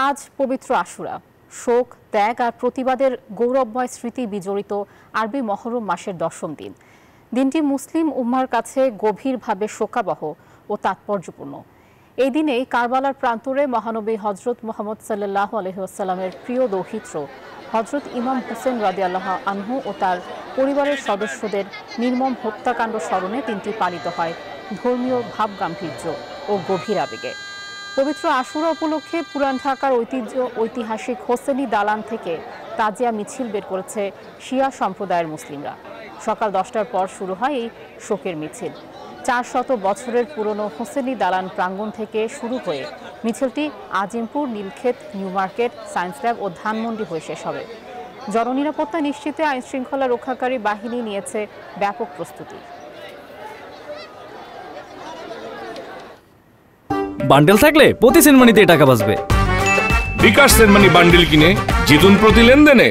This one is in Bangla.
আজ পবিত্র আশুরা, শোক, ত্যাগ আর প্রতিবাদের গৌরবময় স্মৃতি বিজড়িত আরবি মহরম মাসের ১০ম দিন। দিনটি মুসলিম উম্মার কাছে গভীরভাবে শোকাবহ ও তাৎপর্যপূর্ণ। এই দিনেই কারবালার প্রান্তরে মহানবী হজরত মুহাম্মদ সাল্লাল্লাহু আলাইহি ওয়াসাল্লামের প্রিয় দৌহিত্র হজরত ইমাম হোসেন রাদিয়াল্লাহু আনহু ও তার পরিবারের সদস্যদের নির্মম হত্যাকাণ্ড স্মরণে দিনটি পালিত হয় ধর্মীয় ভাবগাম্ভীর্য ও গভীর আবেগে। পবিত্র আশুরা উপলক্ষে পুরান ঢাকার ঐতিহাসিক হোসেনি দালান থেকে তাজিয়া মিছিল বের করেছে শিয়া সম্প্রদায়ের মুসলিমরা। সকাল 10টার পর শুরু হয় এই শোকের মিছিল। 400 বছরের পুরনো হোসেনি দালান প্রাঙ্গণ থেকে শুরু হয়ে মিছিলটি Azimpur, Nilkhet, New Market, Science Lab ও ধানমন্ডি হয়ে শেষ হবে। জননিরাপত্তা নিশ্চিতে আইনশৃঙ্খলা রক্ষাকারী বাহিনী নিয়েছে ব্যাপক প্রস্তুতি। বান্ডেল থাকলে প্রতি সেনমানিতে টাকা বাঁচবে। বিকাশ সেনমানি বান্ডেল কিনে জিতুন প্রতি লেনদেনে।